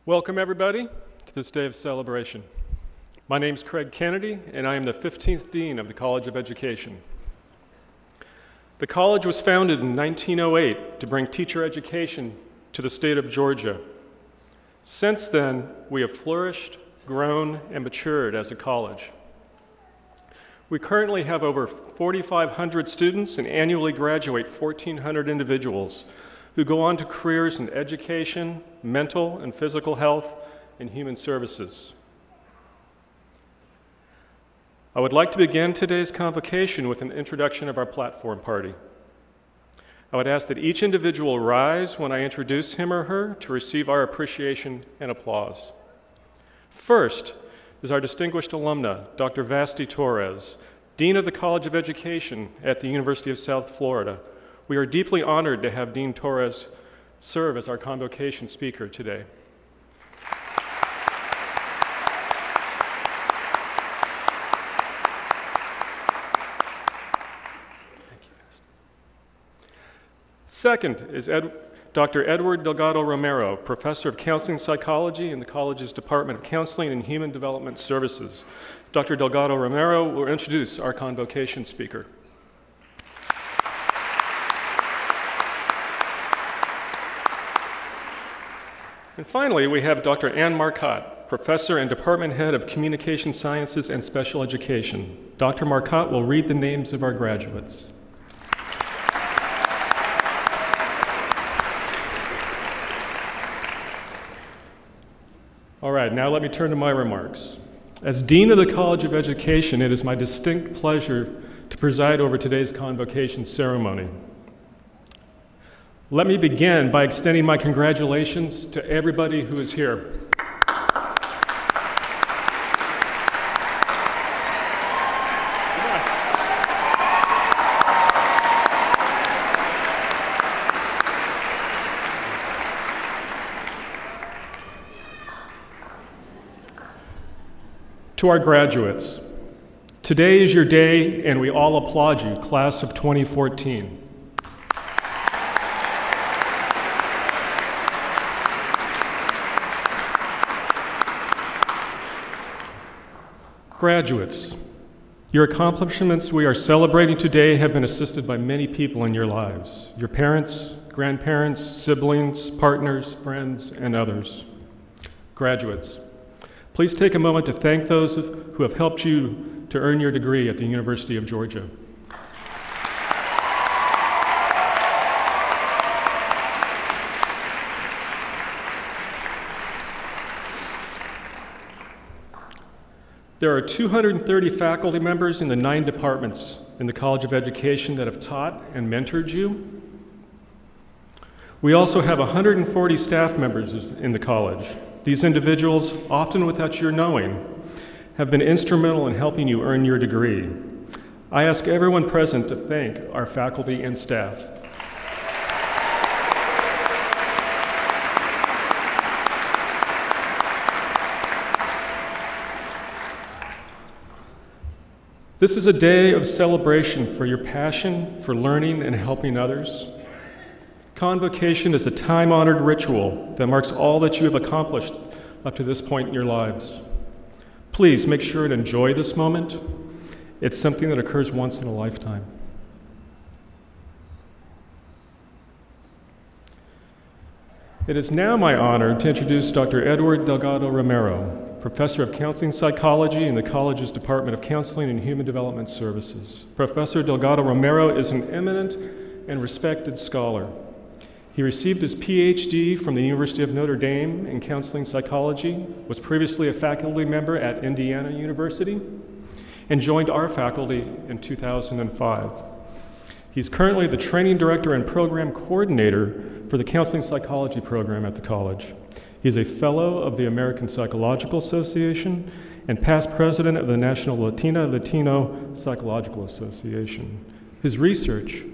Welcome everybody to this day of celebration. My name is Craig Kennedy and I am the 15th Dean of the College of Education. The college was founded in 1908 to bring teacher education to the state of Georgia. Since then, we have flourished, grown, and matured as a college. We currently have over 4,500 students and annually graduate 1,400 individuals who go on to careers in education, mental and physical health, and human services. I would like to begin today's convocation with an introduction of our platform party. I would ask that each individual rise when I introduce him or her to receive our appreciation and applause. First is our distinguished alumna, Dr. Vasti Torres, Dean of the College of Education at the University of South Florida. We are deeply honored to have Dean Torres serve as our convocation speaker today. Second is Dr. Edward Delgado Romero, Professor of Counseling Psychology in the college's Department of Counseling and Human Development Services. Dr. Delgado Romero will introduce our convocation speaker. And finally, we have Dr. Anne Marcotte, Professor and Department Head of Communication Sciences and Special Education. Dr. Marcotte will read the names of our graduates. All right, now let me turn to my remarks. As Dean of the College of Education, it is my distinct pleasure to preside over today's convocation ceremony. Let me begin by extending my congratulations to everybody who is here. To our graduates, today is your day and we all applaud you, class of 2014. Graduates, your accomplishments we are celebrating today have been assisted by many people in your lives, your parents, grandparents, siblings, partners, friends, and others. Graduates, please take a moment to thank those who have helped you to earn your degree at the University of Georgia. There are 230 faculty members in the 9 departments in the College of Education that have taught and mentored you. We also have 140 staff members in the college. These individuals, often without your knowing, have been instrumental in helping you earn your degree. I ask everyone present to thank our faculty and staff. This is a day of celebration for your passion for learning and helping others. Convocation is a time-honored ritual that marks all that you have accomplished up to this point in your lives. Please make sure and enjoy this moment. It's something that occurs once in a lifetime. It is now my honor to introduce Dr. Edward Delgado Romero, Professor of Counseling Psychology in the college's Department of Counseling and Human Development Services. Professor Delgado Romero is an eminent and respected scholar. He received his PhD from the University of Notre Dame in counseling psychology, was previously a faculty member at Indiana University, and joined our faculty in 2005. He's currently the training director and program coordinator for the counseling psychology program at the college. He's a fellow of the American Psychological Association and past president of the National Latino Psychological Association. His research,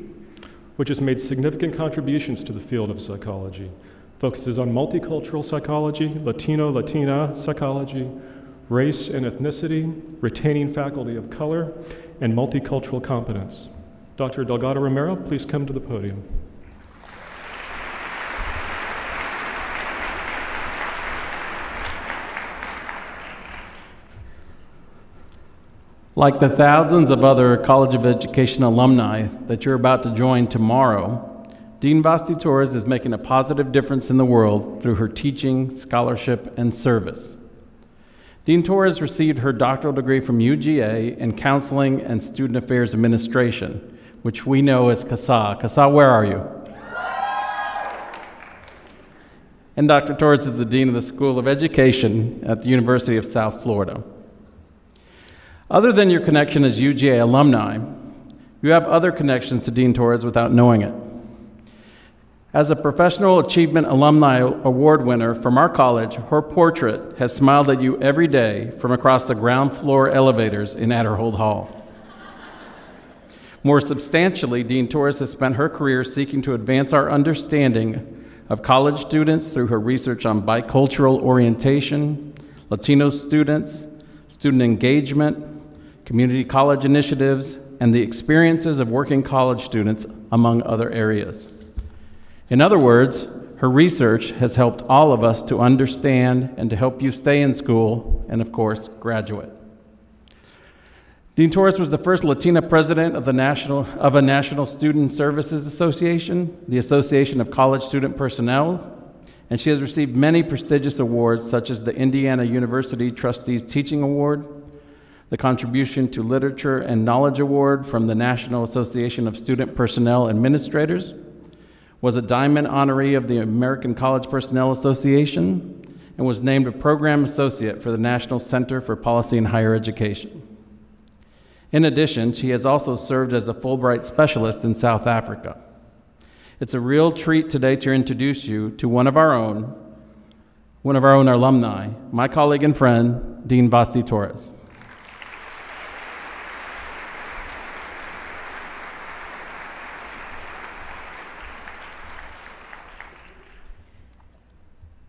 which has made significant contributions to the field of psychology, focuses on multicultural psychology, Latino-Latina psychology, race and ethnicity, retaining faculty of color, and multicultural competence. Dr. Delgado Romero, please come to the podium. Like the thousands of other College of Education alumni that you're about to join tomorrow, Dean Basti Torres is making a positive difference in the world through her teaching, scholarship, and service. Dean Torres received her doctoral degree from UGA in Counseling and Student Affairs Administration, which we know as CASA. CASA, where are you? And Dr. Torres is the Dean of the School of Education at the University of South Florida. Other than your connection as UGA alumni, you have other connections to Dean Torres without knowing it. As a Professional Achievement Alumni Award winner from our college, her portrait has smiled at you every day from across the ground floor elevators in Adderhold Hall. More substantially, Dean Torres has spent her career seeking to advance our understanding of college students through her research on bicultural orientation, Latino students, student engagement, community college initiatives, and the experiences of working college students, among other areas. In other words, her research has helped all of us to understand and to help you stay in school and, of course, graduate. Dean Torres was the first Latina president of a National Student Services Association, the Association of College Student Personnel, and she has received many prestigious awards such as the Indiana University Trustees Teaching Award, the Contribution to Literature and Knowledge Award from the National Association of Student Personnel Administrators, was a Diamond Honoree of the American College Personnel Association, and was named a Program Associate for the National Center for Policy in Higher Education. In addition, she has also served as a Fulbright Specialist in South Africa. It's a real treat today to introduce you to one of our own alumni, my colleague and friend, Dean Basti Torres.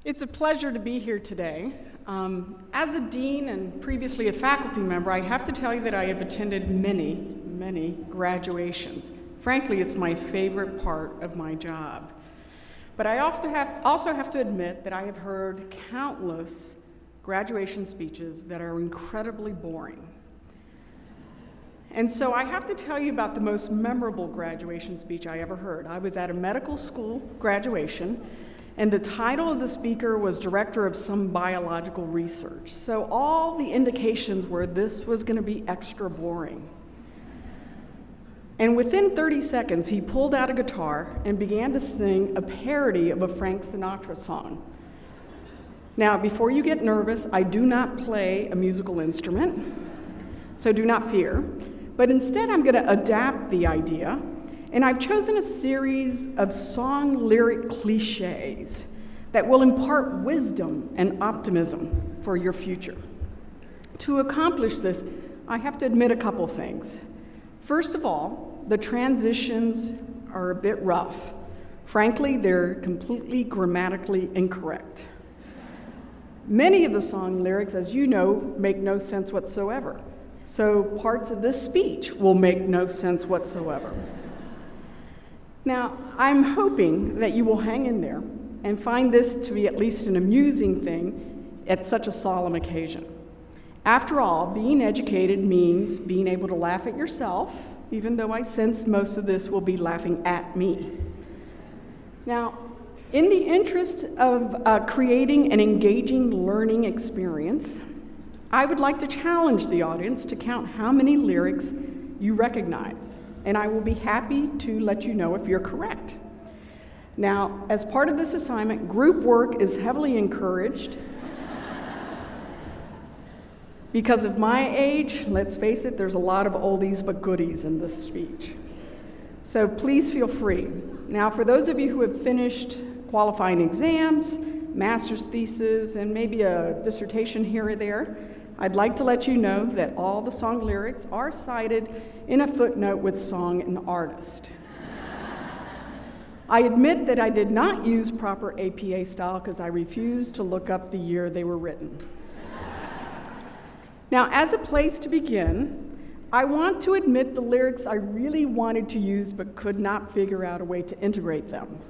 It's a pleasure to be here today. As a dean and previously a faculty member, I have to tell you that I have attended many graduations. Frankly, it's my favorite part of my job. But I also have to admit that I have heard countless graduation speeches that are incredibly boring. And so I have to tell you about the most memorable graduation speech I ever heard. I was at a medical school graduation, and the title of the speaker was Director of some biological research. So all the indications were this was going to be extra boring. And within 30 seconds, he pulled out a guitar and began to sing a parody of a Frank Sinatra song. Now, before you get nervous, I do not play a musical instrument, so do not fear. But instead, I'm going to adapt the idea. And I've chosen a series of song lyric cliches that will impart wisdom and optimism for your future. To accomplish this, I have to admit a couple things. First of all, the transitions are a bit rough. Frankly, they're completely grammatically incorrect. Many of the song lyrics, as you know, make no sense whatsoever. So parts of this speech will make no sense whatsoever. Now, I'm hoping that you will hang in there and find this to be at least an amusing thing at such a solemn occasion. After all, being educated means being able to laugh at yourself, even though I sense most of this will be laughing at me. Now, in the interest of creating an engaging learning experience, I would like to challenge the audience to count how many lyrics you recognize. And I will be happy to let you know if you're correct. Now, as part of this assignment, group work is heavily encouraged. Because of my age, let's face it, there's a lot of oldies but goodies in this speech. So please feel free. Now, for those of you who have finished qualifying exams, master's thesis, and maybe a dissertation here or there, I'd like to let you know that all the song lyrics are cited in a footnote with song and artist. I admit that I did not use proper APA style because I refused to look up the year they were written. Now, as a place to begin, I want to admit the lyrics I really wanted to use but could not figure out a way to integrate them.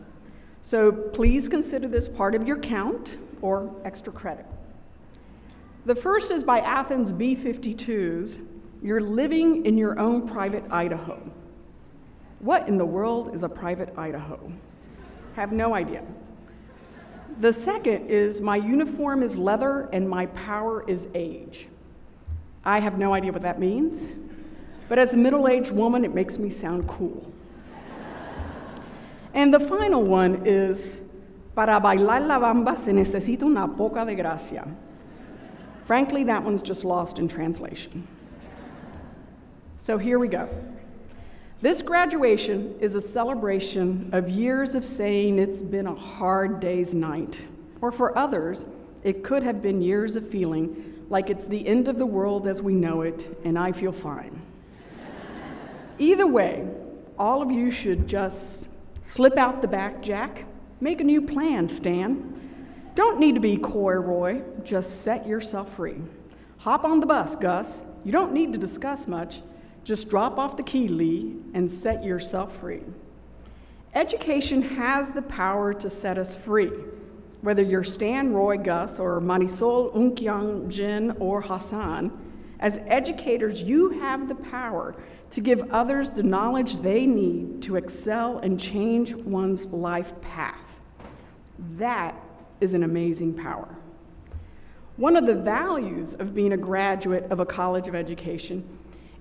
So please consider this part of your count or extra credit. The first is by Athens B-52s, you're living in your own private Idaho. What in the world is a private Idaho? Have no idea. The second is my uniform is leather and my power is age. I have no idea what that means, but as a middle-aged woman, it makes me sound cool. And the final one is, para bailar la bamba se necesita una poca de gracia. Frankly, that one's just lost in translation. So here we go. This graduation is a celebration of years of saying it's been a hard day's night, or for others, it could have been years of feeling like it's the end of the world as we know it, and I feel fine. Either way, all of you should just slip out the back, Jack. Make a new plan, Stan. Don't need to be coy, Roy. Just set yourself free. Hop on the bus, Gus. You don't need to discuss much. Just drop off the key, Lee, and set yourself free. Education has the power to set us free. Whether you're Stan, Roy, Gus, or Marisol, Unkyang, Jin, or Hassan, as educators, you have the power to give others the knowledge they need to excel and change one's life path. That is an amazing power. One of the values of being a graduate of a college of education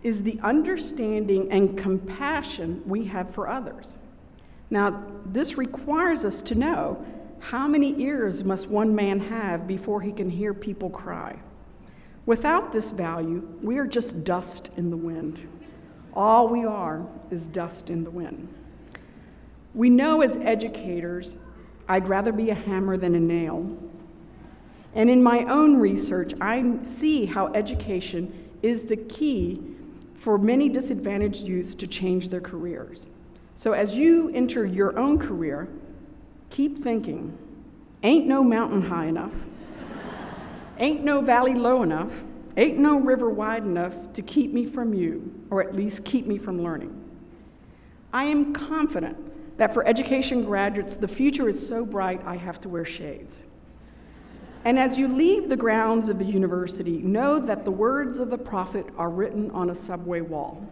is the understanding and compassion we have for others. Now, this requires us to know how many ears must one man have before he can hear people cry. Without this value, we are just dust in the wind. All we are is dust in the wind. We know as educators, I'd rather be a hammer than a nail. And in my own research, I see how education is the key for many disadvantaged youths to change their careers. So as you enter your own career, keep thinking, ain't no mountain high enough, ain't no valley low enough, ain't no river wide enough to keep me from you, or at least keep me from learning. I am confident that for education graduates, the future is so bright I have to wear shades. And as you leave the grounds of the university, know that the words of the prophet are written on a subway wall.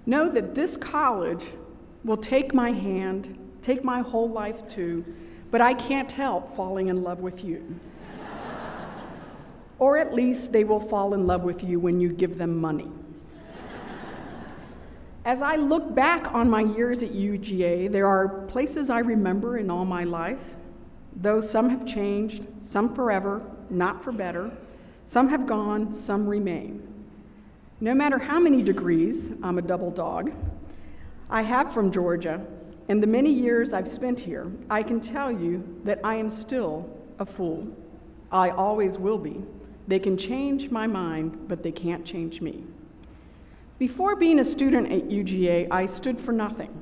Know that this college will take my hand, take my whole life too, but I can't help falling in love with you. Or at least they will fall in love with you when you give them money. As I look back on my years at UGA, there are places I remember in all my life, though some have changed, some forever, not for better. Some have gone, some remain. No matter how many degrees, I'm a double dog, I have from Georgia, and the many years I've spent here, I can tell you that I am still a fool. I always will be. They can change my mind, but they can't change me. Before being a student at UGA, I stood for nothing,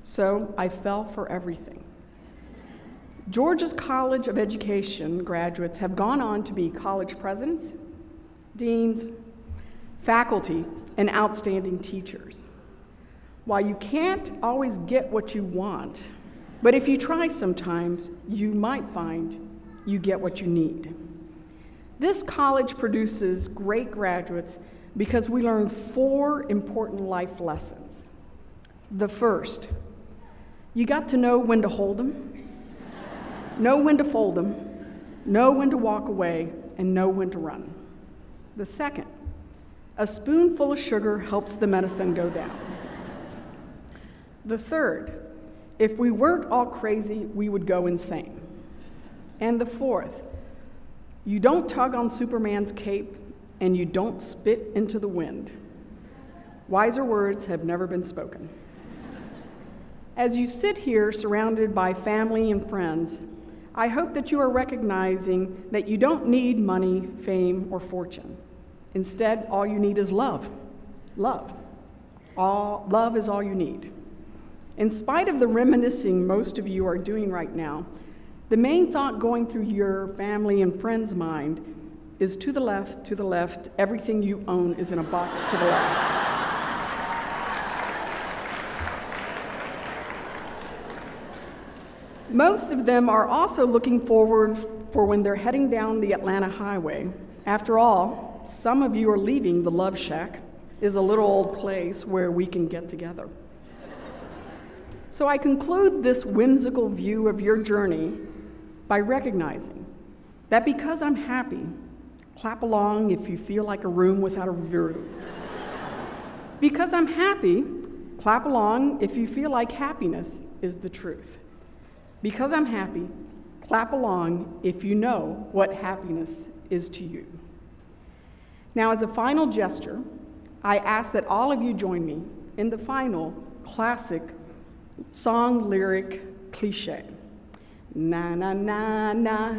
so I fell for everything. Georgia's College of Education graduates have gone on to be college presidents, deans, faculty, and outstanding teachers. While you can't always get what you want, but if you try sometimes, you might find you get what you need. This college produces great graduates because we learn 4 important life lessons. The first, you got to know when to hold them, know when to fold them, know when to walk away, and know when to run. The second, a spoonful of sugar helps the medicine go down. The third, if we weren't all crazy, we would go insane. And the fourth, you don't tug on Superman's cape and you don't spit into the wind. Wiser words have never been spoken. As you sit here surrounded by family and friends, I hope that you are recognizing that you don't need money, fame, or fortune. Instead, all you need is love. Love. Love is all you need. In spite of the reminiscing most of you are doing right now, the main thought going through your family and friends' mind is to the left, everything you own is in a box to the left. Most of them are also looking forward for when they're heading down the Atlanta highway. After all, some of you are leaving the Love Shack, is a little old place where we can get together. So I conclude this whimsical view of your journey by recognizing that because I'm happy, clap along if you feel like a room without a roof. Because I'm happy, clap along if you feel like happiness is the truth. Because I'm happy, clap along if you know what happiness is to you. Now, as a final gesture, I ask that all of you join me in the final classic song lyric cliche. Na na na na,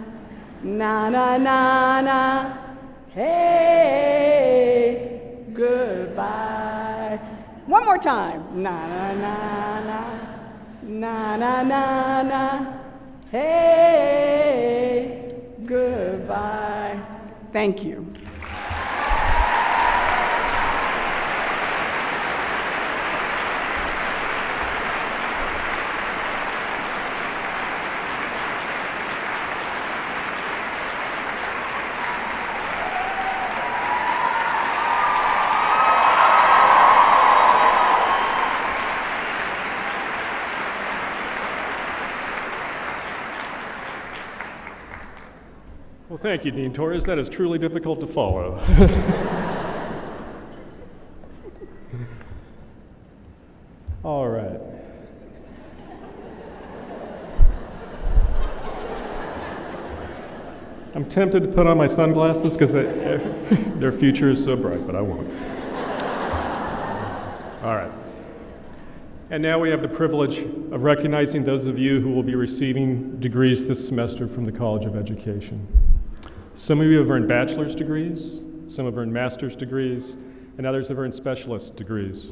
na na na na, hey, goodbye. One more time. Na na na na, na na na na, hey, goodbye. Thank you. Well, thank you, Dean Torres. That is truly difficult to follow. All right. I'm tempted to put on my sunglasses because their future is so bright, but I won't. All right. And now we have the privilege of recognizing those of you who will be receiving degrees this semester from the College of Education. Some of you have earned bachelor's degrees, some have earned master's degrees, and others have earned specialist degrees.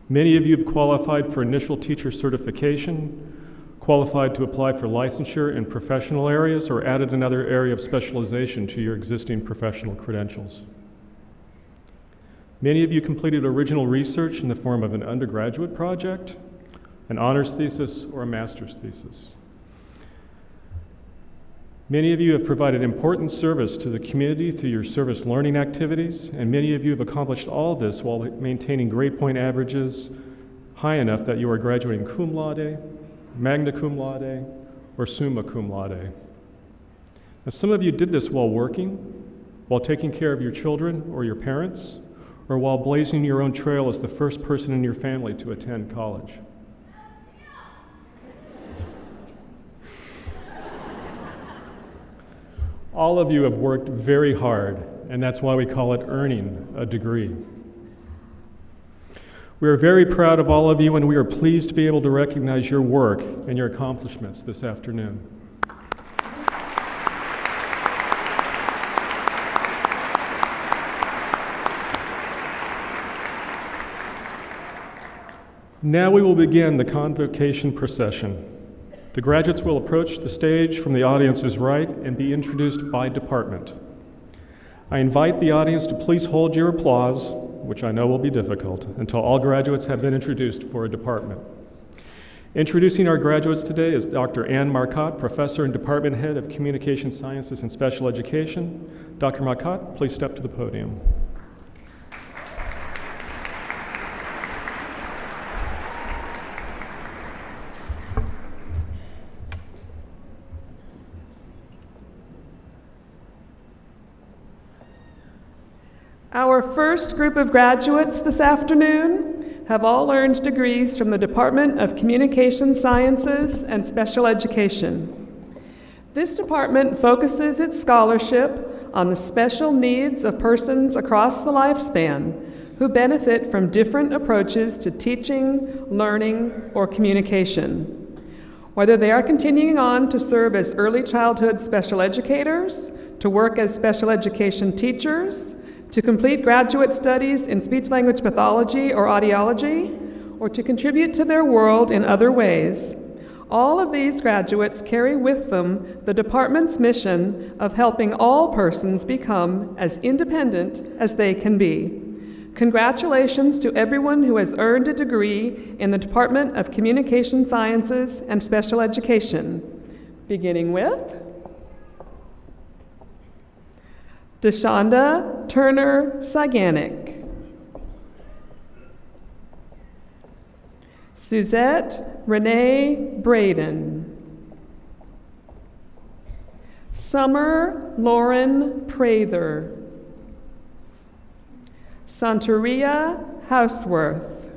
Many of you have qualified for initial teacher certification, qualified to apply for licensure in professional areas, or added another area of specialization to your existing professional credentials. Many of you completed original research in the form of an undergraduate project, an honors thesis, or a master's thesis. Many of you have provided important service to the community through your service learning activities, and many of you have accomplished all this while maintaining grade point averages high enough that you are graduating cum laude, magna cum laude, or summa cum laude. Now, some of you did this while working, while taking care of your children or your parents, or while blazing your own trail as the first person in your family to attend college. All of you have worked very hard, and that's why we call it earning a degree. We are very proud of all of you, and we are pleased to be able to recognize your work and your accomplishments this afternoon. Now we will begin the convocation procession. The graduates will approach the stage from the audience's right and be introduced by department. I invite the audience to please hold your applause, which I know will be difficult, until all graduates have been introduced for a department. Introducing our graduates today is Dr. Anne Marcotte, Professor and Department Head of Communication Sciences and Special Education. Dr. Marcotte, please step to the podium. Our first group of graduates this afternoon have all earned degrees from the Department of Communication Sciences and Special Education. This department focuses its scholarship on the special needs of persons across the lifespan who benefit from different approaches to teaching, learning, or communication. Whether they are continuing on to serve as early childhood special educators, to work as special education teachers, to complete graduate studies in speech-language pathology or audiology, or to contribute to their world in other ways, all of these graduates carry with them the department's mission of helping all persons become as independent as they can be. Congratulations to everyone who has earned a degree in the Department of Communication Sciences and Special Education, beginning with Deshonda Turner Saganik. Suzette Renee Braden. Summer Lauren Prather. Santeria Houseworth.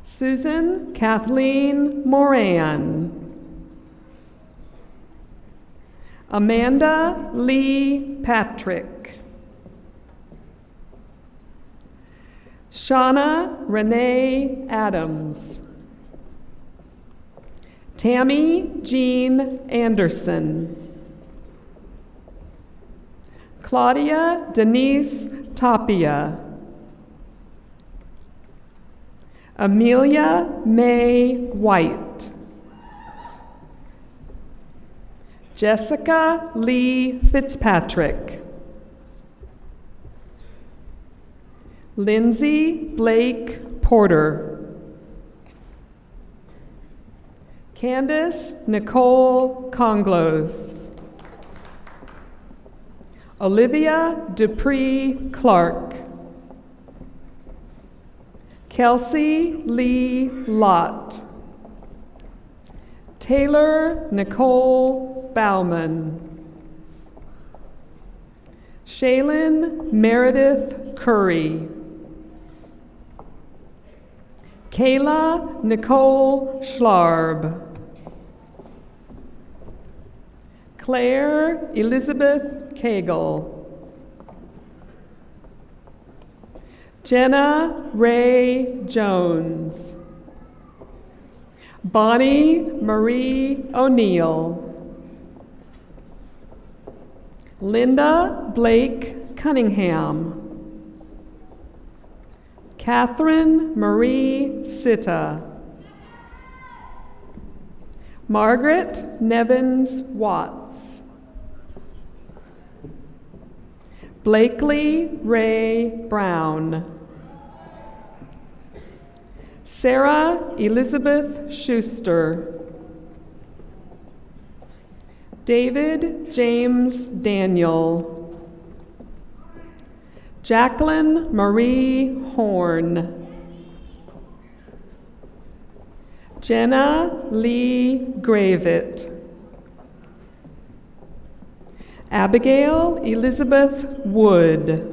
Susan Kathleen Moran. Amanda Lee Patrick. Shauna Renee Adams. Tammy Jean Anderson. Claudia Denise Tapia. Amelia May White. Jessica Lee Fitzpatrick. Lindsay Blake Porter. Candace Nicole Conglos. Olivia Dupree Clark. Kelsey Lee Lott. Taylor Nicole Bauman. Shaylin Meredith Curry. Kayla Nicole Schlarb. Claire Elizabeth Cagle. Jenna Ray Jones. Bonnie Marie O'Neill. Linda Blake Cunningham. Catherine Marie Sitta. Margaret Nevins Watts. Blakely Ray Brown. Sarah Elizabeth Schuster. David James Daniel. Jacqueline Marie Horn. Jenna Lee Gravett. Abigail Elizabeth Wood.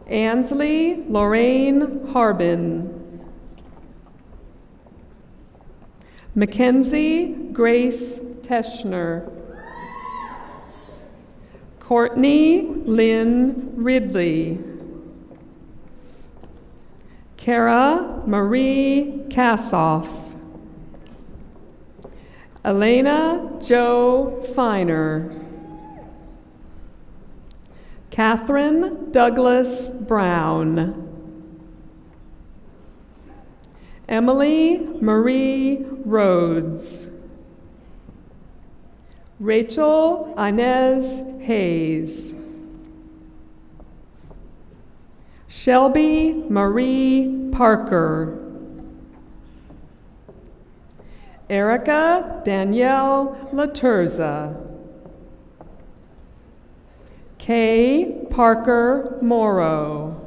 Ansley Lorraine Harbin. Mackenzie Grace Teschner. Courtney Lynn Ridley. Kara Marie Kassoff. Elena Jo Feiner. Catherine Douglas Brown. Emily Marie Rhodes. Rachel Inez Hayes. Shelby Marie Parker. Erica Danielle Laturza. Kay Parker Morrow.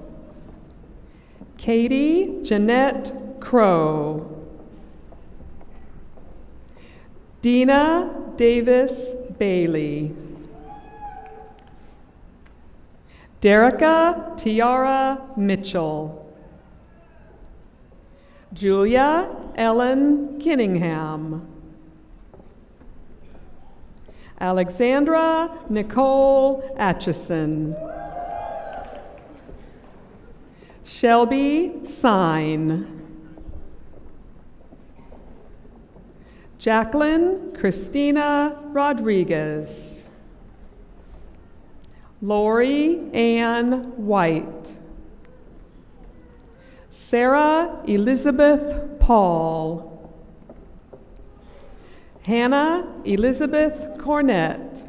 Katie Jeanette Crow. Dina Davis Bailey. Derica Tiara Mitchell. Julia Ellen Kinningham. Alexandra Nicole Atchison. Shelby Sign. Jacqueline Christina Rodriguez. Lori Ann White. Sarah Elizabeth Paul. Hannah Elizabeth Cornett.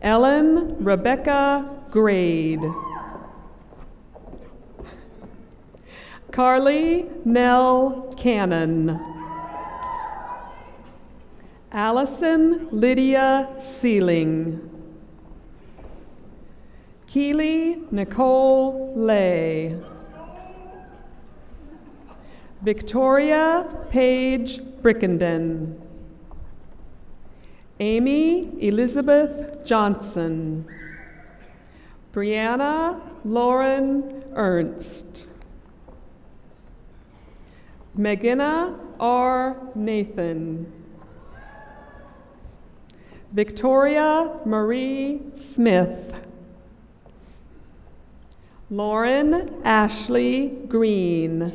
Ellen Rebecca Grade. Carly Nell Cannon. Allison Lydia Sealing. Keely Nicole Lay. Victoria Paige Brickenden. Amy Elizabeth Johnson. Brianna Lauren Ernst. Megina R. Nathan. Victoria Marie Smith. Lauren Ashley Green.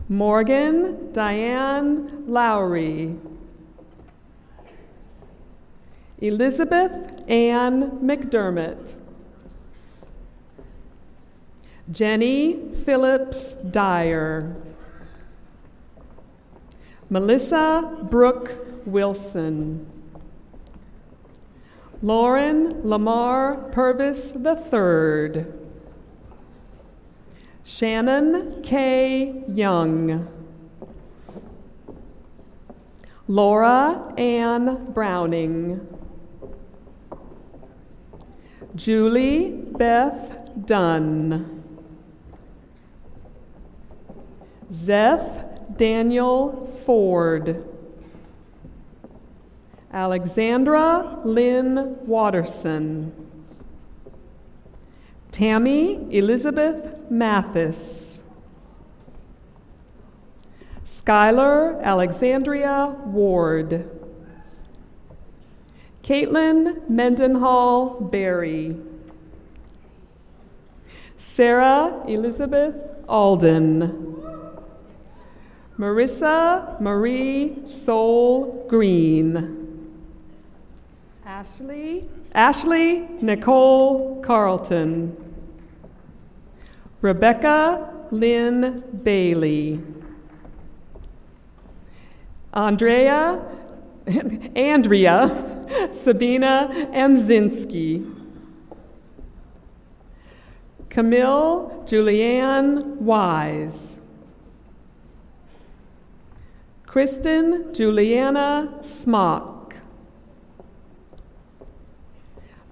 Morgan Diane Lowry. Elizabeth Ann McDermott. Jenny Phillips Dyer. Melissa Brooke Wilson. Lauren Lamar Purvis III. Shannon K. Young. Laura Ann Browning. Julie Beth Dunn. Zeph Daniel Ford. Alexandra Lynn Watterson. Tammy Elizabeth Mathis. Skylar Alexandria Ward. Caitlin Mendenhall Berry. Sarah Elizabeth Alden. Marissa Marie Soul Green. Ashley Nicole Carlton. Rebecca Lynn Bailey. Andrea Sabina Amzinski. Camille Julianne Wise. Kristen Juliana Smock.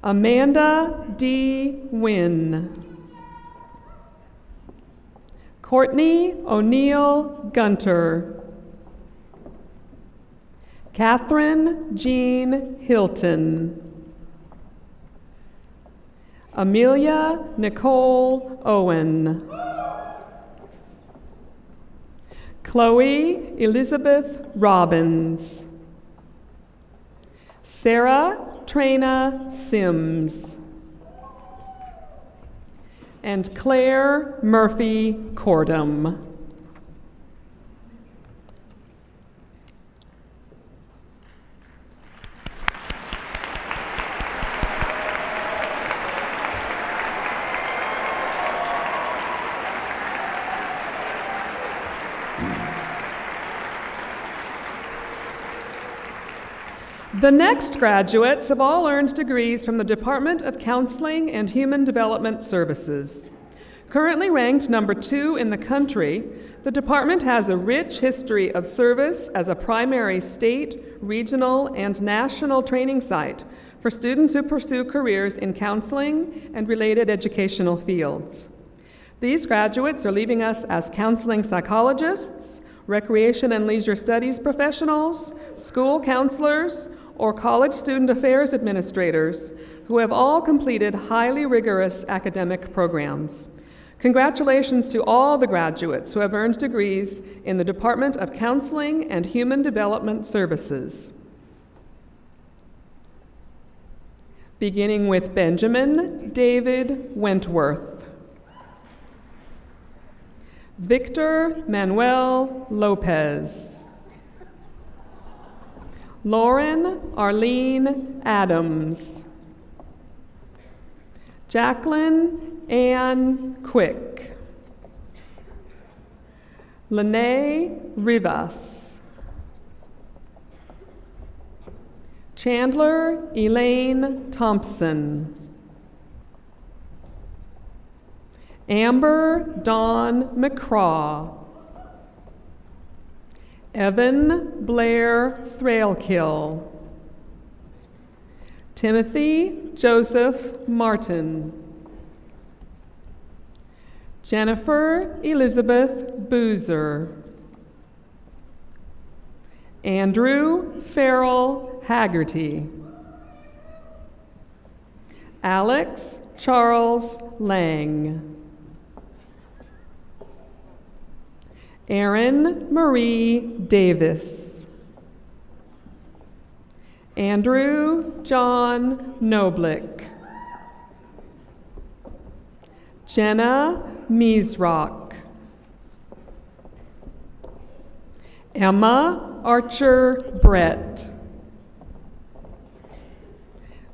Amanda D. Wynn. Courtney O'Neill Gunter. Catherine Jean Hilton. Amelia Nicole Owen. Chloe Elizabeth Robbins. Sarah Trina Sims. And Claire Murphy Cordum. The next graduates have all earned degrees from the Department of Counseling and Human Development Services. Currently ranked number 2 in the country, the department has a rich history of service as a primary state, regional, and national training site for students who pursue careers in counseling and related educational fields. These graduates are leaving us as counseling psychologists, recreation and leisure studies professionals, school counselors, or college student affairs administrators who have all completed highly rigorous academic programs. Congratulations to all the graduates who have earned degrees in the Department of Counseling and Human Development Services. Beginning with Benjamin David Wentworth. Victor Manuel Lopez. Lauren Arlene Adams. Jacqueline Ann Quick. Lene Rivas. Chandler Elaine Thompson. Amber Dawn McCraw. Evan Blair Thrailkill. Timothy Joseph Martin. Jennifer Elizabeth Boozer. Andrew Farrell Haggerty. Alex Charles Lang. Erin Marie Davis. Andrew John Noblick. Jenna Miesrock. Emma Archer Brett.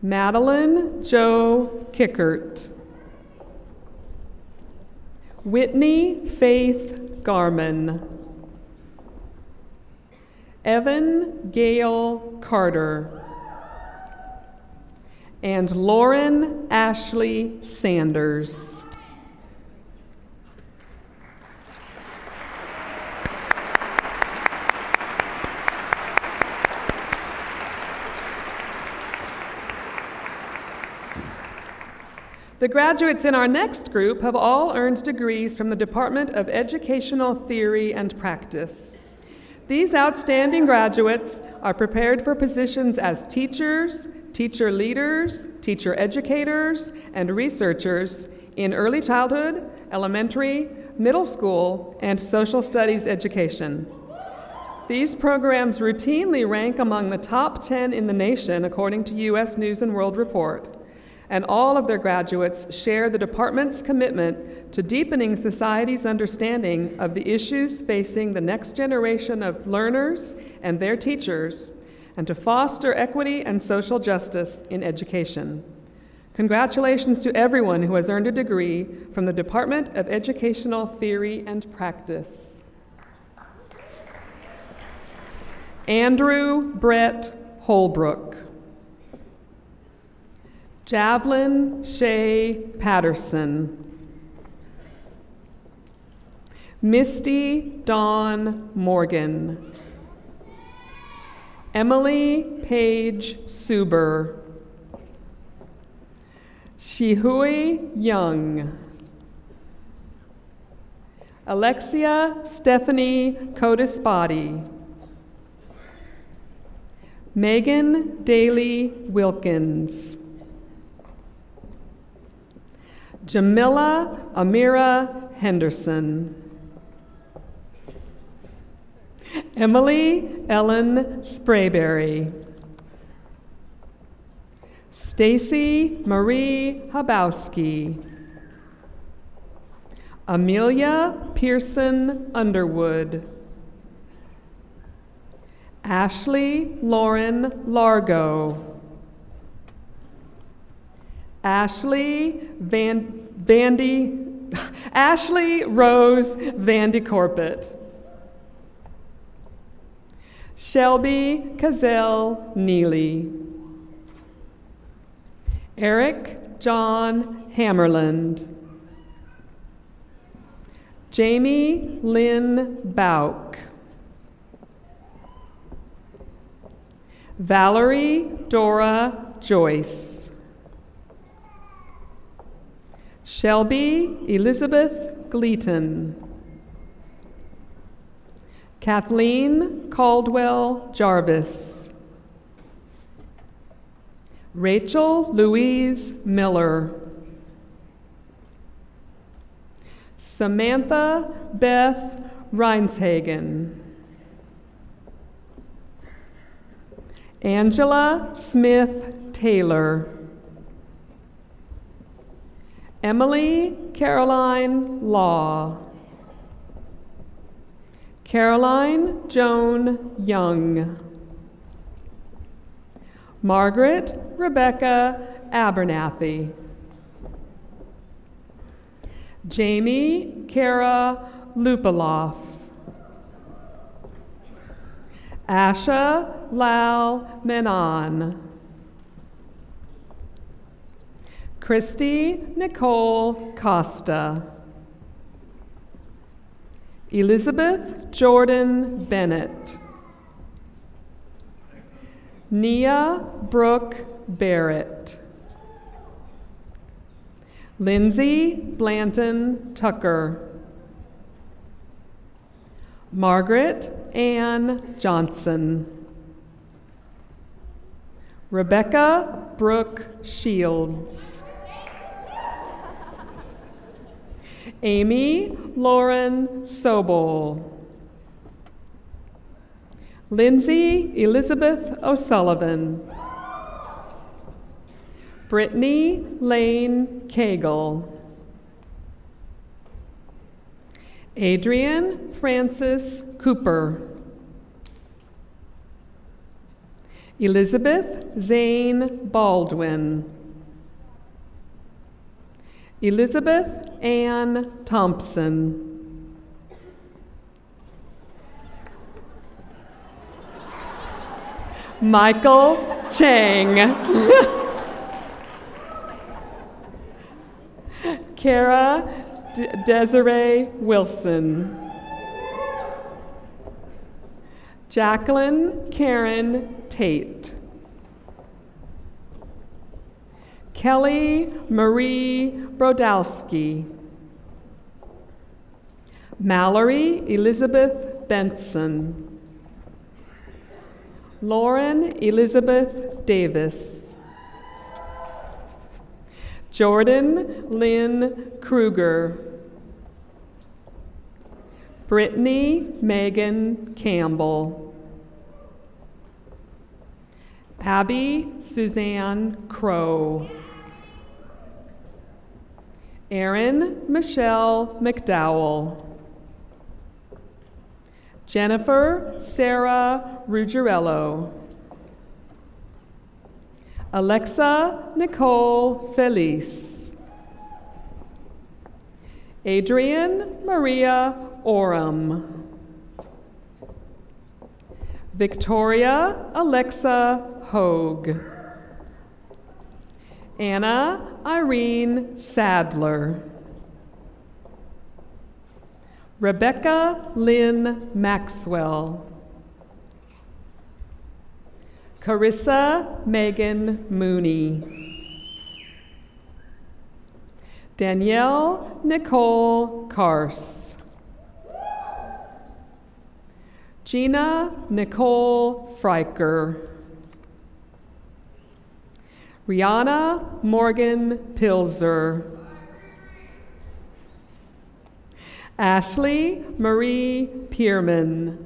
Madeline Jo Kickert. Whitney Faith Garman. Evan Gale Carter. And Lauren Ashley Sanders. The graduates in our next group have all earned degrees from the Department of Educational Theory and Practice. These outstanding graduates are prepared for positions as teachers, teacher leaders, teacher educators, and researchers in early childhood, elementary, middle school, and social studies education. These programs routinely rank among the top 10 in the nation according to U.S. News & World Report. And all of their graduates share the department's commitment to deepening society's understanding of the issues facing the next generation of learners and their teachers, and to foster equity and social justice in education. Congratulations to everyone who has earned a degree from the Department of Educational Theory and Practice. Andrew Brett Holbrook. Javelin Shea Patterson. Misty Dawn Morgan. Emily Page Suber. Shihui Young. Alexia Stephanie Codispati. Megan Daly Wilkins. Jamila Amira Henderson. Emily Ellen Sprayberry. Stacy Marie Habowski. Amelia Pearson Underwood. Ashley Lauren Largo. Ashley Rose Vandy Corpet. Shelby Cazell Neely. Eric John Hammerland. Jamie Lynn Bauk. Valerie Dora Joyce. Shelby Elizabeth Gleaton. Kathleen Caldwell Jarvis. Rachel Louise Miller. Samantha Beth Reinshagen. Angela Smith Taylor. Emily Caroline Law. Caroline Joan Young. Margaret Rebecca Abernathy. Jamie Kara Lupaloff. Asha Lal Menon. Christy Nicole Costa. Elizabeth Jordan Bennett. Nia Brooke Barrett. Lindsay Blanton Tucker. Margaret Ann Johnson. Rebecca Brooke Shields. Amy Lauren Sobol. Lindsay Elizabeth O'Sullivan. Brittany Lane Cagle. Adrian Francis Cooper. Elizabeth Zane Baldwin. Elizabeth Ann Thompson. Michael Chang. Kara Desiree Wilson. Jacqueline Karen Tate. Kelly Marie Brodowski. Mallory Elizabeth Benson. Lauren Elizabeth Davis. Jordan Lynn Kruger. Brittany Megan Campbell. Abby Suzanne Crow. Erin Michelle McDowell. Jennifer Sarah Ruggiero. Alexa Nicole Felice. Adrian Maria Oram. Victoria Alexa Hogue. Anna Irene Sadler. Rebecca Lynn Maxwell. Carissa Megan Mooney. Danielle Nicole Kars. Gina Nicole Freiker. Rihanna Morgan Pilzer. Ashley Marie Pierman.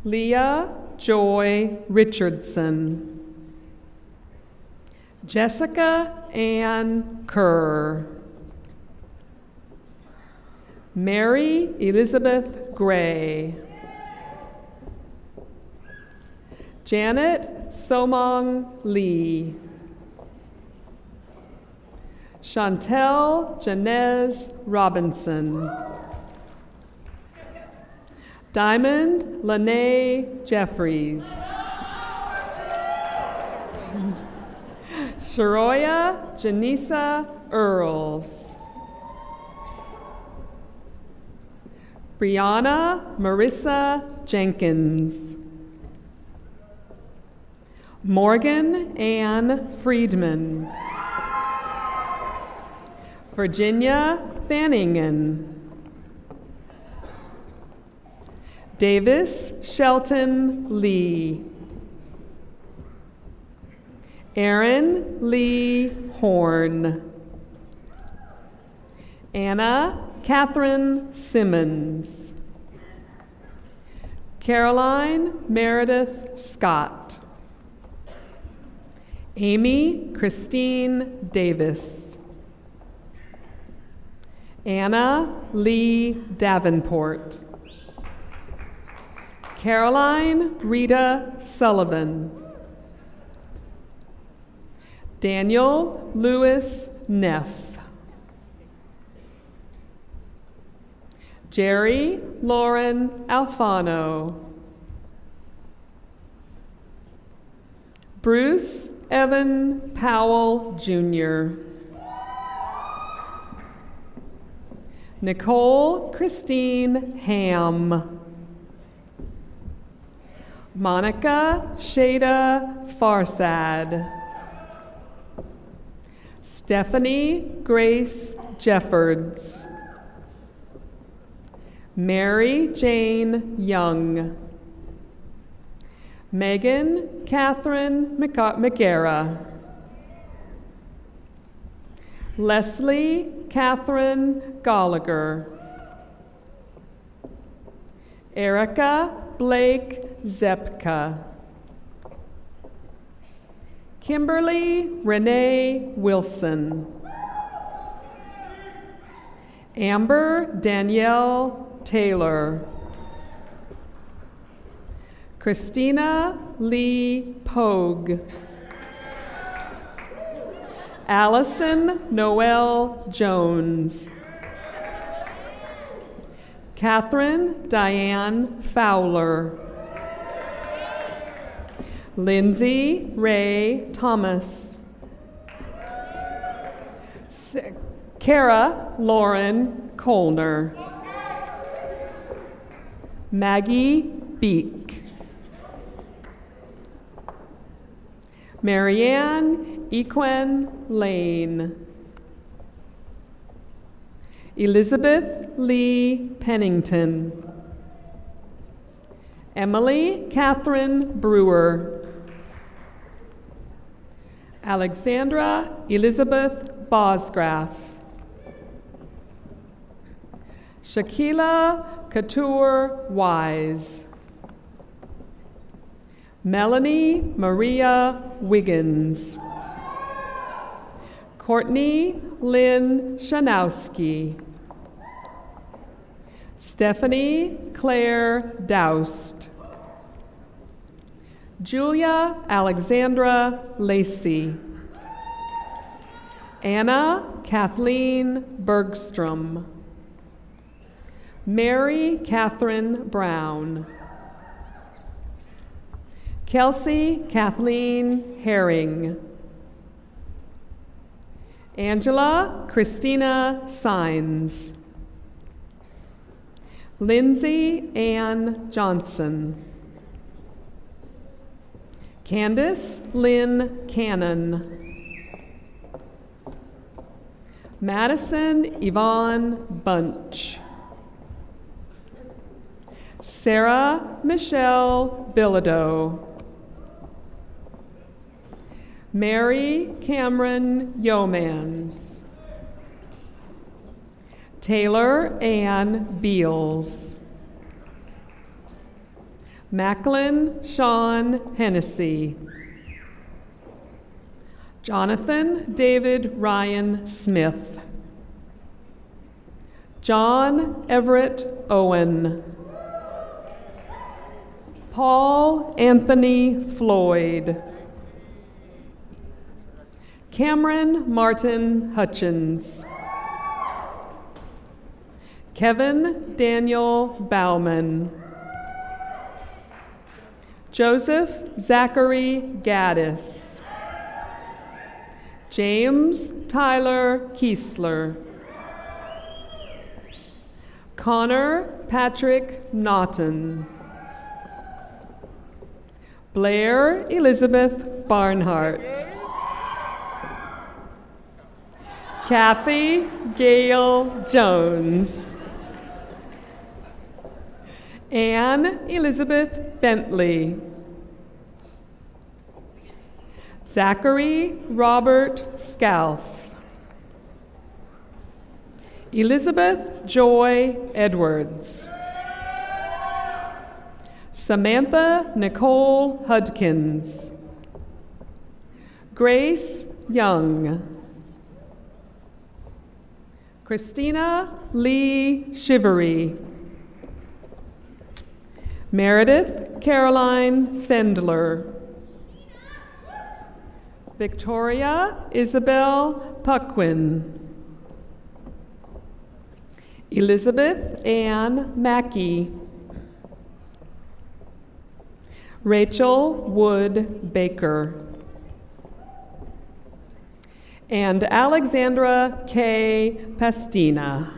Leah Joy Richardson. Jessica Ann Kerr. Mary Elizabeth Gray. Janet Somong Lee. Chantel Janez Robinson. Diamond Lene Jeffries. Sharoya Janisa Earls. Brianna Marissa Jenkins. Morgan Ann Friedman. Virginia Vanningen. Davis Shelton Lee. Aaron Lee Horn. Anna Catherine Simmons. Caroline Meredith Scott. Amy Christine Davis. Anna Lee Davenport. Caroline Rita Sullivan. Daniel Lewis Neff. Jerry Lauren Alfano. Bruce Evan Powell Jr. Nicole Christine Ham. Monica Shada Farsad. Stephanie Grace Jeffords. Mary Jane Young. Megan Catherine McGarra. Leslie Catherine Gallagher. Erica Blake Zepka. Kimberly Renee Wilson. Amber Danielle Taylor. Christina Lee Pogue. Allison Noel Jones. Catherine Diane Fowler. Lindsay Ray Thomas. Kara Lauren Colner. Maggie Beek. Marianne Equen Lane. Elizabeth Lee Pennington. Emily Catherine Brewer. Alexandra Elizabeth Bosgraff. Shakila Couture Wise. Melanie Maria Wiggins. Courtney Lynn Shanowski. Stephanie Claire Doust. Julia Alexandra Lacey. Anna Kathleen Bergstrom. Mary Catherine Brown. Kelsey Kathleen Herring. Angela Christina Sines. Lindsay Ann Johnson. Candace Lynn Cannon. Madison Yvonne Bunch. Sarah Michelle Bilodeau. Mary Cameron Yeomans. Taylor Ann Beals. Macklin Sean Hennessy. Jonathan David Ryan Smith. John Everett Owen. Paul Anthony Floyd. Cameron Martin Hutchins. Kevin Daniel Bauman. Joseph Zachary Gaddis. James Tyler Kiesler. Connor Patrick Naughton. Blair Elizabeth Barnhart. Kathy Gail Jones. Anne Elizabeth Bentley. Zachary Robert Scalf. Elizabeth Joy Edwards. Samantha Nicole Hudkins. Grace Young. Christina Lee Shivery. Meredith Caroline Fendler. Victoria Isabel Puckwin. Elizabeth Ann Mackey. Rachel Wood Baker. And Alexandra K. Pastina.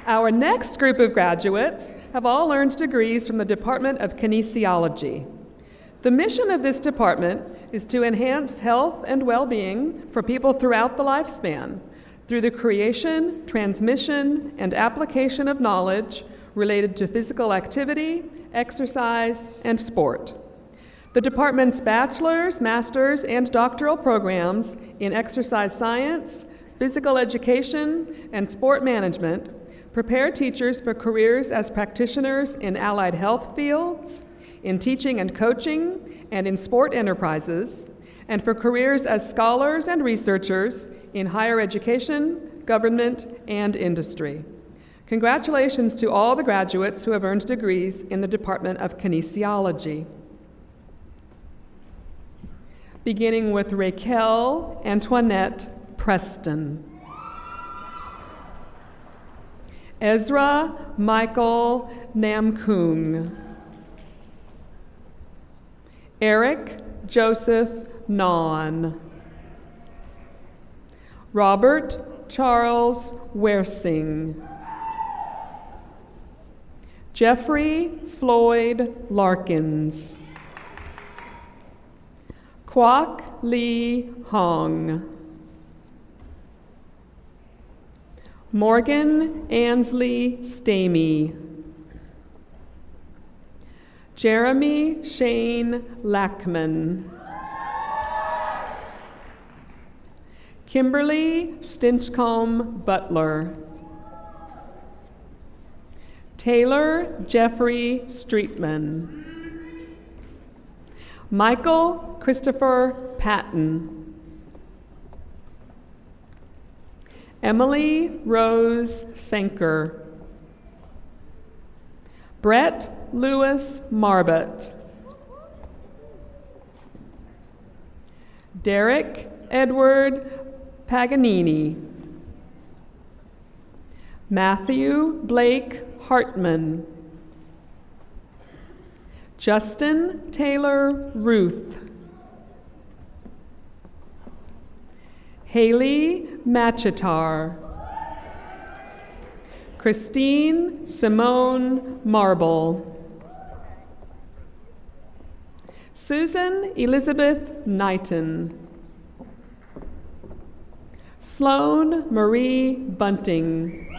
Our next group of graduates have all earned degrees from the Department of Kinesiology. The mission of this department is to enhance health and well-being for people throughout the lifespan through the creation, transmission, and application of knowledge related to physical activity, exercise, and sport. The department's bachelor's, master's, and doctoral programs in exercise science, physical education, and sport management prepare teachers for careers as practitioners in allied health fields, in teaching and coaching, and in sport enterprises, and for careers as scholars and researchers in higher education, government, and industry. Congratulations to all the graduates who have earned degrees in the Department of Kinesiology. Beginning with Raquel Antoinette Preston. Ezra Michael Namkung. Eric Joseph Nawn. Robert Charles Wersing. Jeffrey Floyd Larkins. Kwok Lee Hong. Morgan Ansley Stamey. Jeremy Shane Lackman. Kimberly Stinchcomb Butler. Taylor Jeffrey Streetman. Michael Christopher Patton. Emily Rose Fenker. Brett Lewis Marbut. Derek Edward Paganini. Matthew Blake Hartman. Justin Taylor Ruth. Haley Machitar. Christine Simone Marble. Susan Elizabeth Knighton. Sloan Marie Bunting.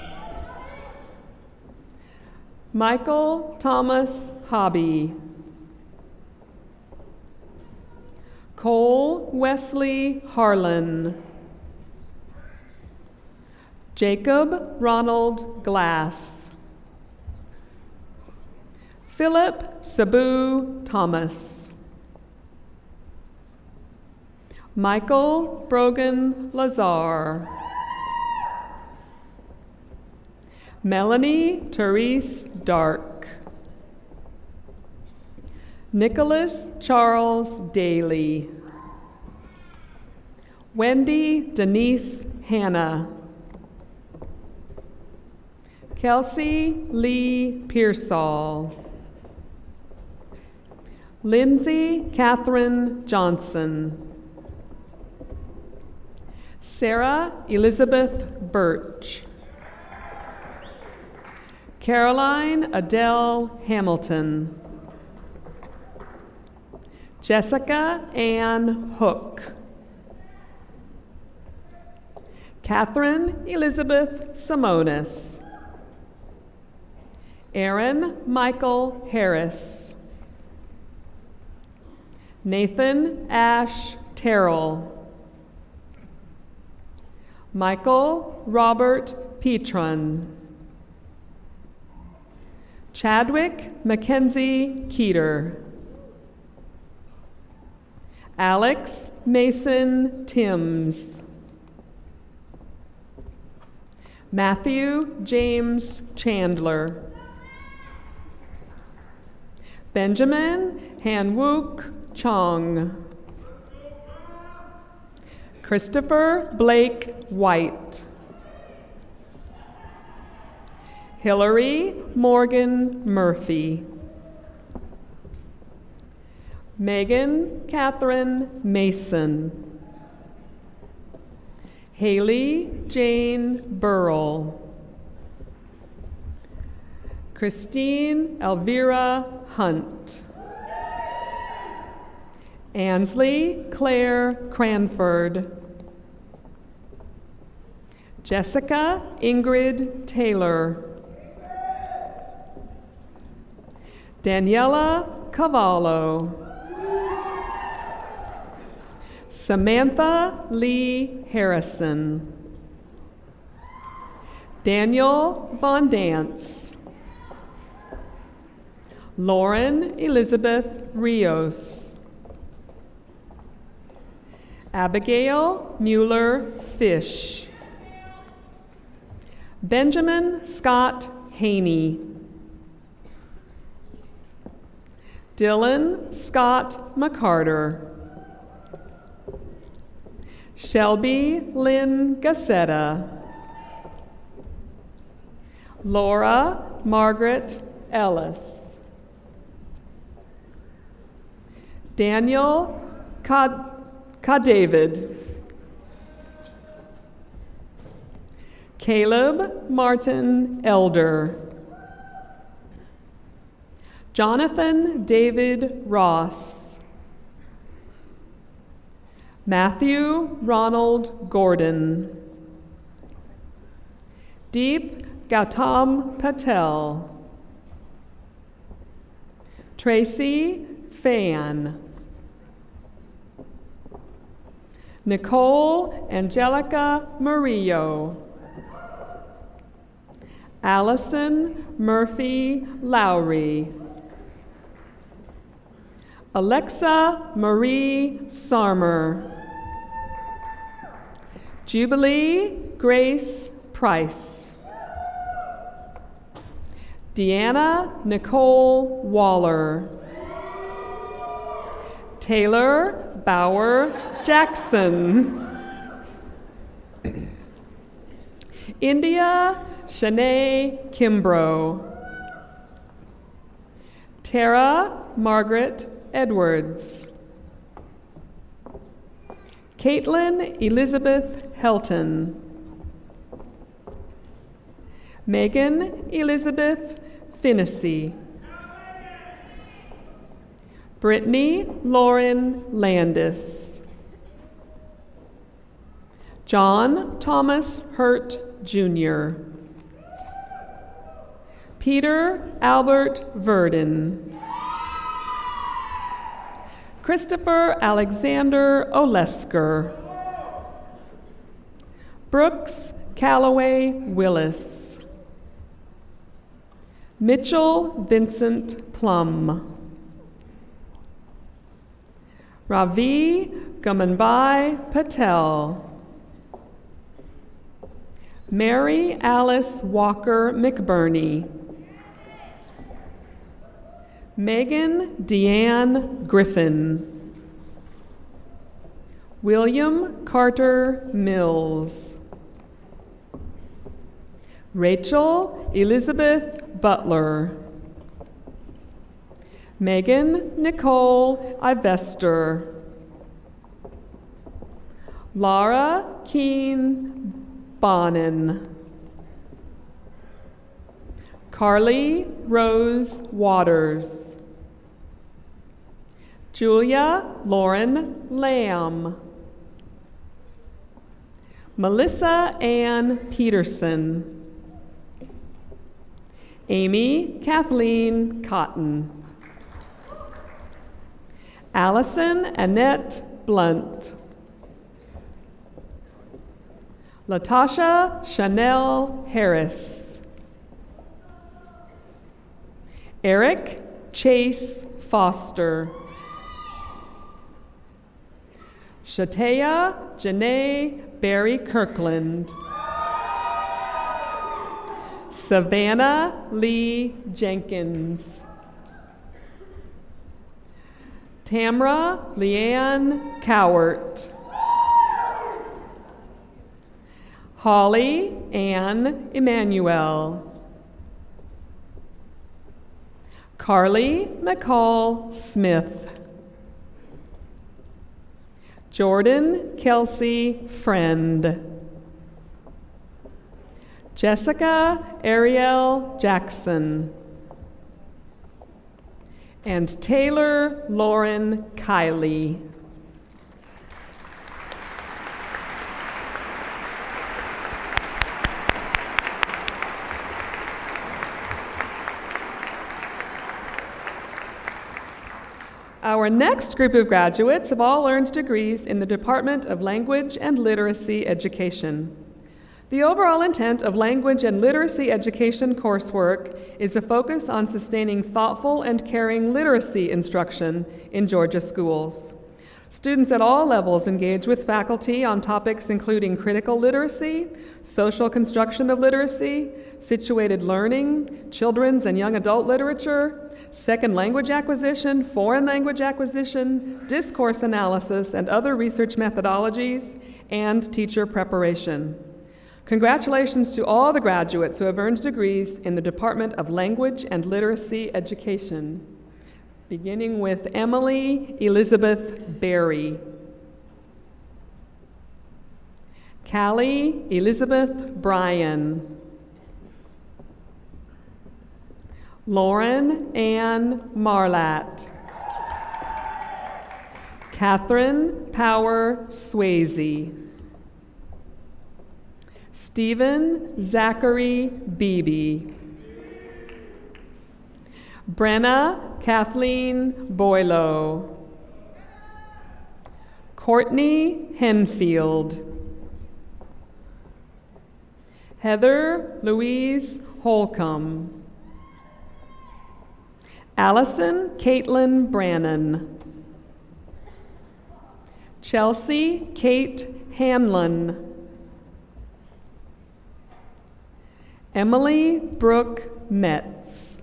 Michael Thomas Hobby. Cole Wesley Harlan. Jacob Ronald Glass. Philip Sabu Thomas. Michael Brogan Lazar. Melanie Therese Dark. Nicholas Charles Daly. Wendy Denise Hanna. Kelsey Lee Pearsall. Lindsay Catherine Johnson. Sarah Elizabeth Birch. Caroline Adele Hamilton. Jessica Ann Hook. Catherine Elizabeth Simonis. Aaron Michael Harris. Nathan Ash Terrell. Michael Robert Petron. Chadwick Mackenzie Keeter. Alex Mason Timms. Matthew James Chandler. Benjamin Han-wook Chong. Christopher Blake White. Hillary Morgan Murphy. Megan Catherine Mason. Haley Jane Burrell. Christine Elvira Hunt. Ansley Claire Cranford. Jessica Ingrid Taylor. Daniela Cavallo. Samantha Lee Harrison. Daniel Von Dance. Lauren Elizabeth Rios. Abigail Mueller Fish. Benjamin Scott Haney. Dylan Scott McCarter. Shelby Lynn Gazzetta. Laura Margaret Ellis. Daniel David. Caleb Martin Elder. Jonathan David Ross. Matthew Ronald Gordon. Deep Gautam Patel. Tracy Fan. Nicole Angelica Murillo. Allison Murphy Lowry. Alexa Marie Sarmer. Jubilee Grace Price. Deanna Nicole Waller. Taylor Bauer Jackson. India Shanae Kimbrough. Tara Margaret Edwards. Caitlin Elizabeth Helton. Megan Elizabeth Finnessy. Brittany Lauren Landis. John Thomas Hurt Jr. Peter Albert Verdon. Christopher Alexander Olesker. Brooks Calloway Willis. Mitchell Vincent Plum. Ravi Gamanbhai Patel. Mary Alice Walker McBurney. Megan Deanne Griffin. William Carter Mills. Rachel Elizabeth Butler. Megan Nicole Ivester. Laura Keen Bonin. Carly Rose Waters. Julia Lauren Lamb. Melissa Ann Peterson. Amy Kathleen Cotton. Allison Annette Blunt. Latasha Chanel Harris. Eric Chase Foster. Shatea Janae Barry Kirkland. Savannah Lee Jenkins. Tamra Leanne Cowart. Holly Ann Emanuel. Carly McCall Smith. Jordan Kelsey Friend. Jessica Ariel Jackson. and Taylor Lauren Kiley. Our next group of graduates have all earned degrees in the Department of Language and Literacy Education. The overall intent of language and literacy education coursework is a focus on sustaining thoughtful and caring literacy instruction in Georgia schools. Students at all levels engage with faculty on topics including critical literacy, social construction of literacy, situated learning, children's and young adult literature, second language acquisition, foreign language acquisition, discourse analysis, and other research methodologies, and teacher preparation. Congratulations to all the graduates who have earned degrees in the Department of Language and Literacy Education, beginning with Emily Elizabeth Berry. Callie Elizabeth Bryan. Lauren Ann Marlatt. Catherine Power Swayze. Stephen Zachary Beebe. Brenna Kathleen Boylo. Courtney Henfield. Heather Louise Holcomb. Allison Caitlin Brannon. Chelsea Kate Hanlon. Emily Brooke Metz.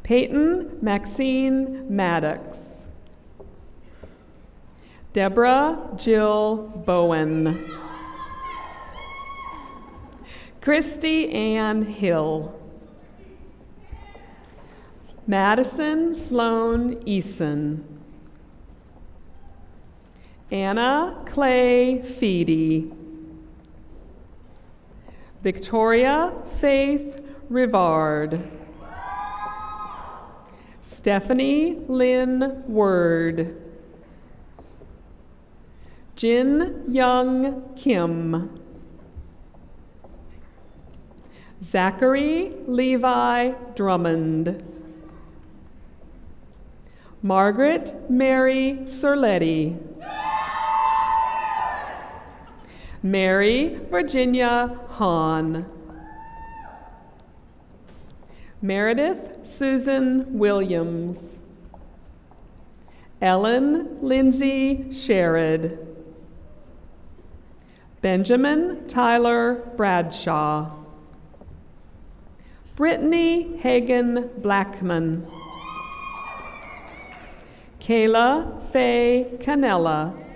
Peyton Maxine Maddox. Deborah Jill Bowen. Christy Ann Hill. Madison Sloan Eason. Anna Clay Feedy. Victoria Faith Rivard. Stephanie Lynn Word. Jin Young Kim. Zachary Levi Drummond. Margaret Mary Serletti. Mary Virginia Hahn. Meredith Susan Williams. Ellen Lindsay Sherrod. Benjamin Tyler Bradshaw. Brittany Hagan Blackman. Kayla Faye Canella.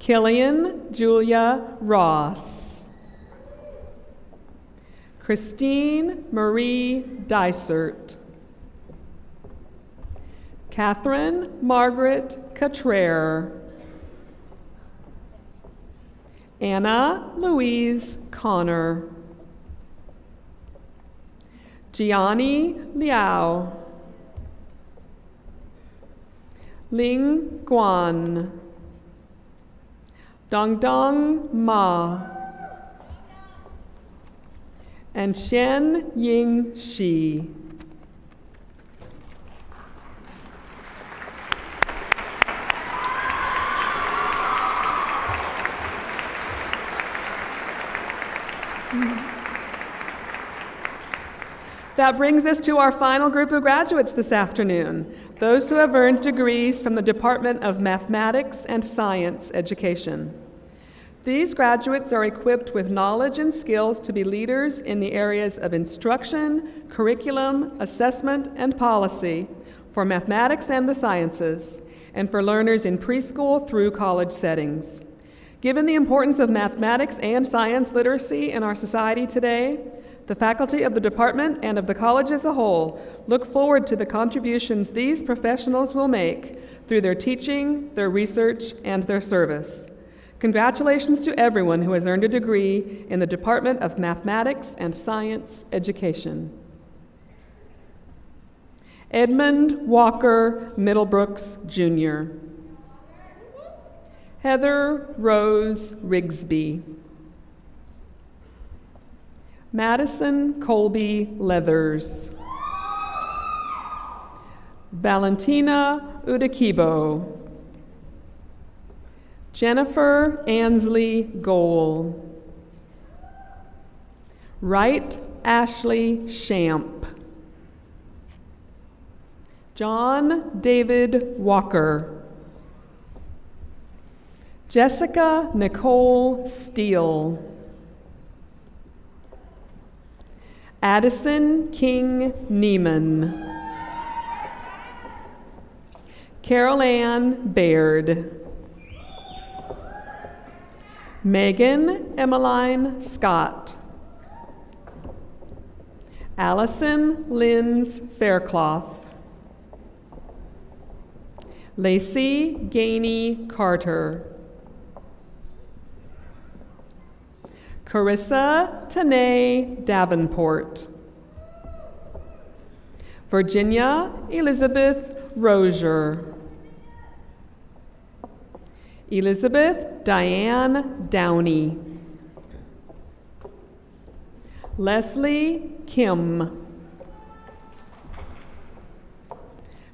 Killian Julia Ross. Christine Marie Dysert. Catherine Margaret Catrere. Anna Louise Connor. Gianni Liao. Ling Guan. Dongdong Ma. And Shen Ying Shi. That brings us to our final group of graduates this afternoon, those who have earned degrees from the Department of Mathematics and Science Education. These graduates are equipped with knowledge and skills to be leaders in the areas of instruction, curriculum, assessment, and policy for mathematics and the sciences, and for learners in preschool through college settings. Given the importance of mathematics and science literacy in our society today, the faculty of the department and of the college as a whole look forward to the contributions these professionals will make through their teaching, their research, and their service. Congratulations to everyone who has earned a degree in the Department of Mathematics and Science Education. Edmund Walker Middlebrooks, Jr. Heather Rose Rigsby. Madison Colby Leathers. Valentina Udakibo. Jennifer Ansley Goal. Wright Ashley Shamp. John David Walker. Jessica Nicole Steele. Addison King Neiman. Carol Ann Baird. Megan Emmeline Scott. Allison Linz Faircloth. Lacey Gainey Carter. Carissa Tanae Davenport. Virginia Elizabeth Rozier. Elizabeth Diane Downey. Leslie Kim.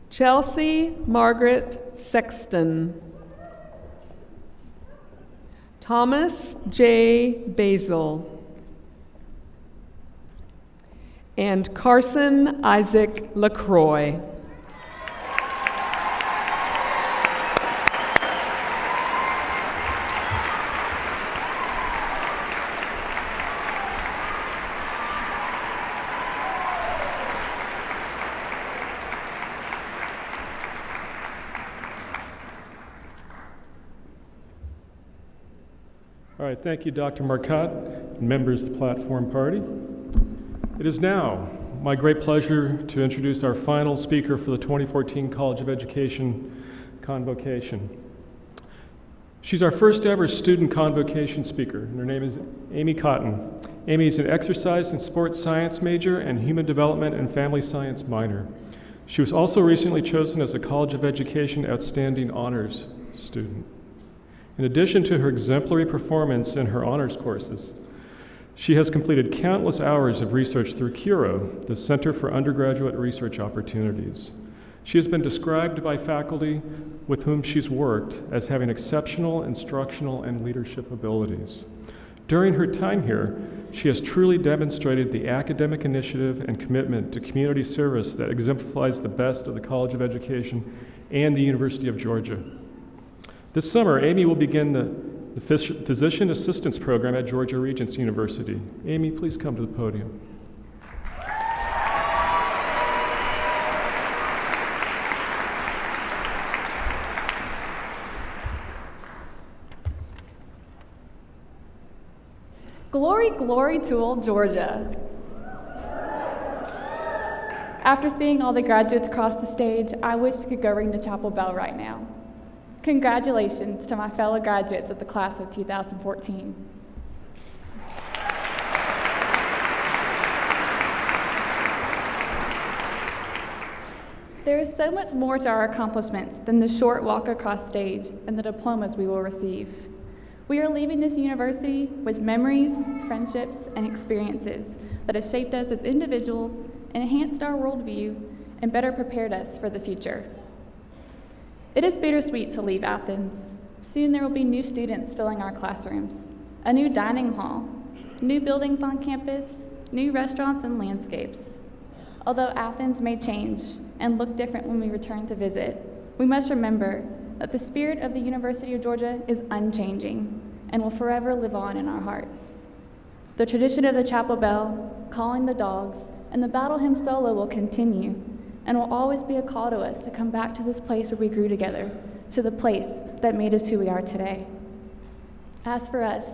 Chelsea Margaret Sexton. Thomas J. Basil. And Carson Isaac LaCroix. All right, thank you, Dr. Marcotte, and members of the Platform Party. It is now my great pleasure to introduce our final speaker for the 2014 College of Education Convocation. She's our first ever student convocation speaker, and her name is Amy Cotton. Amy is an exercise and sports science major and human development and family science minor. She was also recently chosen as a College of Education Outstanding Honors student. In addition to her exemplary performance in her honors courses, she has completed countless hours of research through CURO, the Center for Undergraduate Research Opportunities. She has been described by faculty with whom she's worked as having exceptional instructional and leadership abilities. During her time here, she has truly demonstrated the academic initiative and commitment to community service that exemplifies the best of the College of Education and the University of Georgia. This summer, Amy will begin the Physician Assistance Program at Georgia Regents University. Amy, please come to the podium. Glory, glory to old Georgia. After seeing all the graduates cross the stage, I wish we could go ring the chapel bell right now. Congratulations to my fellow graduates of the class of 2014. There is so much more to our accomplishments than the short walk across stage and the diplomas we will receive. We are leaving this university with memories, friendships, and experiences that have shaped us as individuals, enhanced our worldview, and better prepared us for the future. It is bittersweet to leave Athens. Soon there will be new students filling our classrooms, a new dining hall, new buildings on campus, new restaurants and landscapes. Although Athens may change and look different when we return to visit, we must remember that the spirit of the University of Georgia is unchanging and will forever live on in our hearts. The tradition of the chapel bell, calling the dogs, and the battle hymn solo will continue and will always be a call to us to come back to this place where we grew together, to the place that made us who we are today. As for us,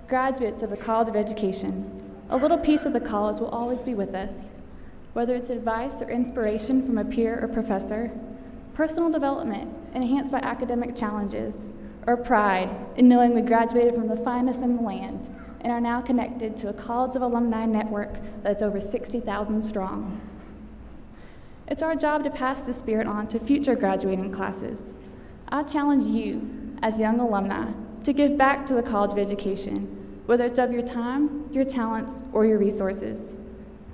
graduates of the College of Education, a little piece of the college will always be with us, whether it's advice or inspiration from a peer or professor, personal development enhanced by academic challenges, or pride in knowing we graduated from the finest in the land and are now connected to a College of Alumni network that's over 60,000 strong. It's our job to pass this spirit on to future graduating classes. I challenge you, as young alumni, to give back to the College of Education, whether it's of your time, your talents, or your resources.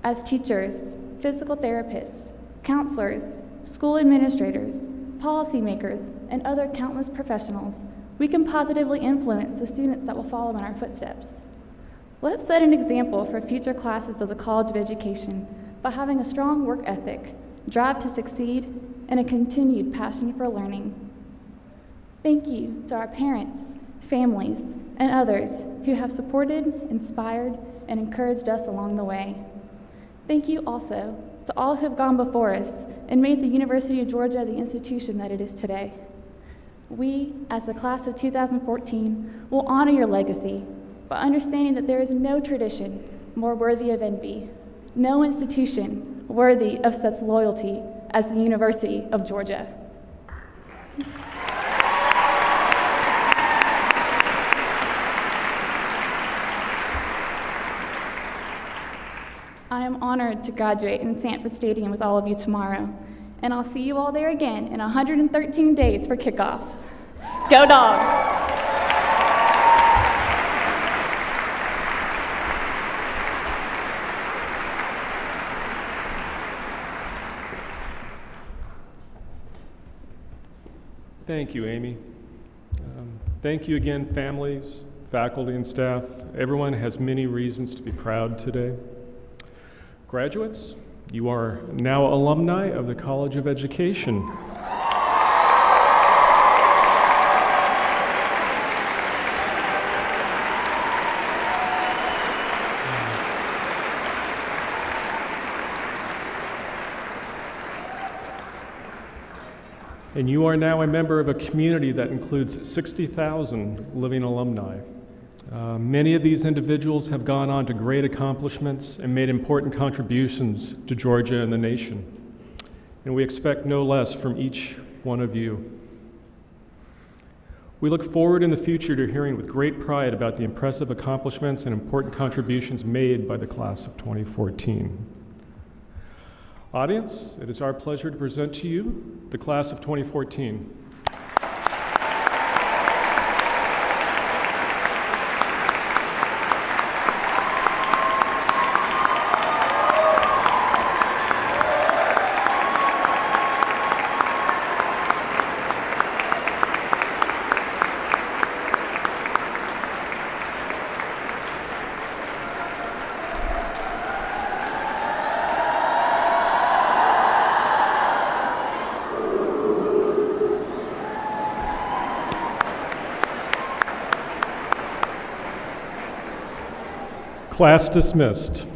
As teachers, physical therapists, counselors, school administrators, policymakers, and other countless professionals, we can positively influence the students that will follow in our footsteps. Let's set an example for future classes of the College of Education by having a strong work ethic, drive to succeed, and a continued passion for learning. Thank you to our parents, families, and others who have supported, inspired, and encouraged us along the way. Thank you also to all who have gone before us and made the University of Georgia the institution that it is today. We, as the class of 2014, will honor your legacy by understanding that there is no tradition more worthy of envy, no institution worthy of such loyalty as the University of Georgia. I am honored to graduate in Sanford Stadium with all of you tomorrow, and I'll see you all there again in 113 days for kickoff. Go Dogs! Thank you, Amy. Thank you again, families, faculty, and staff. Everyone has many reasons to be proud today. Graduates, you are now alumni of the College of Education. And you are now a member of a community that includes 60,000 living alumni. Many of these individuals have gone on to great accomplishments and made important contributions to Georgia and the nation. And we expect no less from each one of you. We look forward in the future to hearing with great pride about the impressive accomplishments and important contributions made by the class of 2014. Audience, it is our pleasure to present to you the class of 2014. Class dismissed.